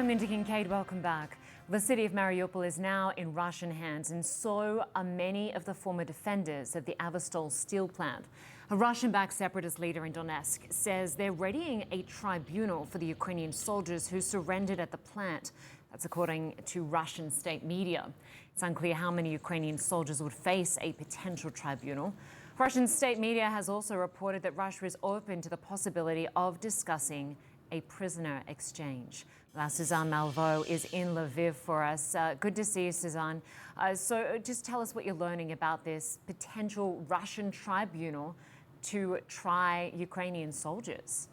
I'm Lynda Kinkade, welcome back. The city of Mariupol is now in Russian hands, and so are many of the former defenders of the Azovstal steel plant. A Russian-backed separatist leader in Donetsk says they're readying a tribunal for the Ukrainian soldiers who surrendered at the plant. That's according to Russian state media. It's unclear how many Ukrainian soldiers would face a potential tribunal. Russian state media has also reported that Russia is open to the possibility of discussing a prisoner exchange. Suzanne Malveaux is in Lviv for us. Good to see you, Suzanne. So just tell us what you're learning about this potential Russian tribunal to try Ukrainian soldiers.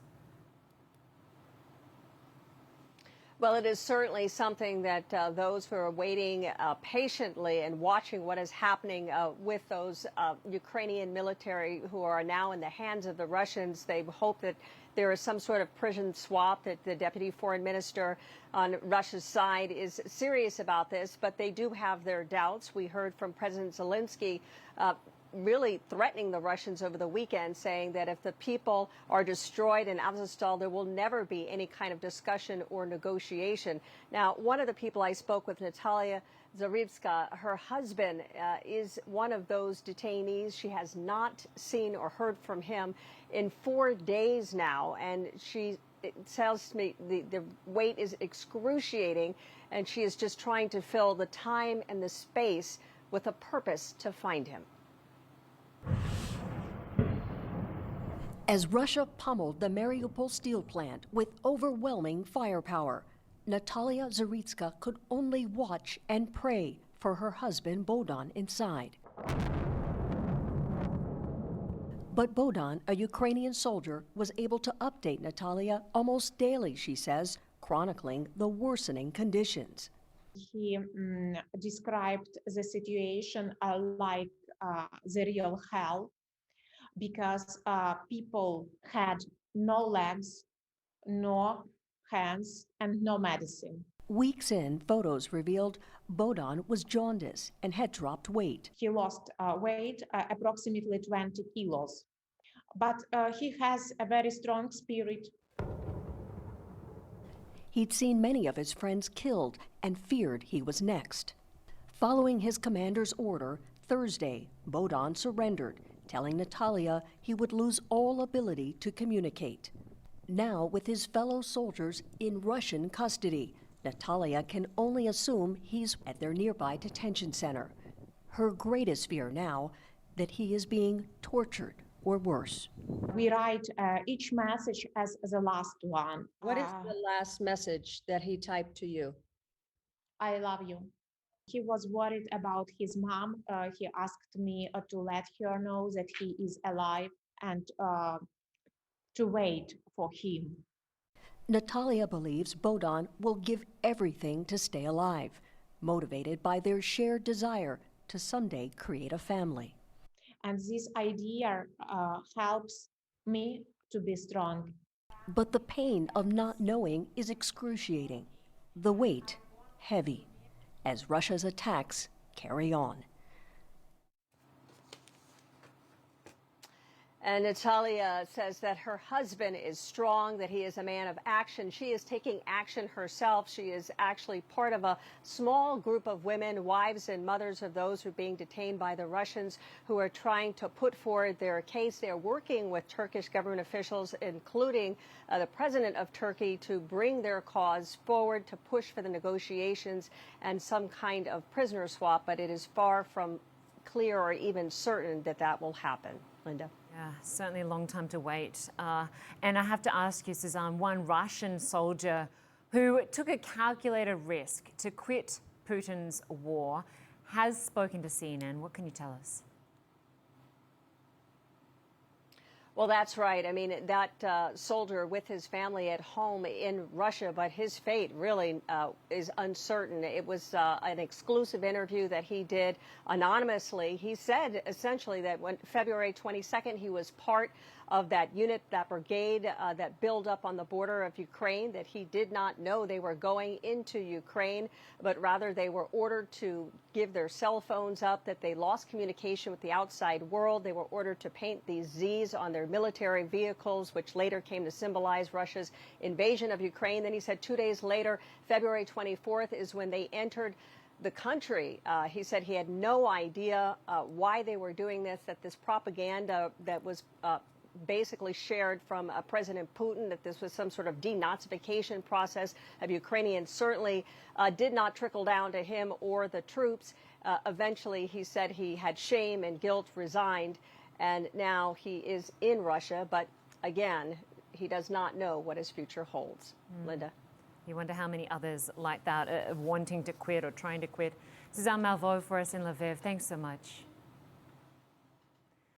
Well, it is certainly something that those who are waiting patiently and watching what is happening with those Ukrainian military who are now in the hands of the Russians, they hope that there is some sort of prison swap, that the deputy foreign minister on Russia's side is serious about this, but they do have their doubts. We heard from President Zelensky really threatening the Russians over the weekend, saying that if the people are destroyed in Azovstal, there will never be any kind of discussion or negotiation. Now, one of the people I spoke with, Natalia Zarivska, her husband is one of those detainees. She has not seen or heard from him in 4 days now, and it tells me the wait is excruciating, and she is just trying to fill the time and the space with a purpose to find him. As Russia pummeled the Mariupol steel plant with overwhelming firepower, Natalia Zarivska could only watch and pray for her husband Bohdan inside. But Bohdan, a Ukrainian soldier, was able to update Natalia almost daily, she says, chronicling the worsening conditions. He described the situation like the real hell, because people had no legs, no hands, and no medicine. Weeks in, photos revealed Bohdan was jaundiced and had dropped weight. He lost weight, approximately 20 kilos. But he has a very strong spirit. He'd seen many of his friends killed and feared he was next. Following his commander's order, Thursday, Bohdan surrendered, telling Natalia he would lose all ability to communicate. Now, with his fellow soldiers in Russian custody, Natalia can only assume he's at their nearby detention center. Her greatest fear now, that he is being tortured or worse. We write each message as the last one. What is the last message that he typed to you? I love you. He was worried about his mom. He asked me to let her know that he is alive and to wait for him. Natalia believes Bohdan will give everything to stay alive, motivated by their shared desire to someday create a family. And this idea helps me to be strong. But the pain of not knowing is excruciating, the weight heavy, as Russia's attacks carry on. And Natalia says that her husband is strong, that he is a man of action. She is taking action herself. She is actually part of a small group of women, wives and mothers of those who are being detained by the Russians, who are trying to put forward their case. They're working with Turkish government officials, including the president of Turkey, to bring their cause forward, to push for the negotiations and some kind of prisoner swap. But it is far from clear or even certain that that will happen. Lynda. Yeah, certainly a long time to wait. And I have to ask you, Suzanne, one Russian soldier who took a calculated risk to quit Putin's war has spoken to CNN. What can you tell us? Well, that's right. I mean, that soldier with his family at home in Russia, but his fate really is uncertain. It was an exclusive interview that he did anonymously. He said essentially that when February 22nd, he was part of that unit, that brigade that built up on the border of Ukraine, that he did not know they were going into Ukraine, but rather they were ordered to give their cell phones up, that they lost communication with the outside world. They were ordered to paint these Z's on their military vehicles, which later came to symbolize Russia's invasion of Ukraine. Then he said 2 days later, February 24th, is when they entered the country. He said he had no idea why they were doing this, that this propaganda that was basically shared from President Putin, that this was some sort of denazification process of Ukrainians, certainly did not trickle down to him or the troops. Eventually, he said he had shame and guilt, resigned, and now he is in Russia. But again, he does not know what his future holds. Lynda. You wonder how many others like that wanting to quit or trying to quit. Suzanne Malveaux for us in Lviv. Thanks so much.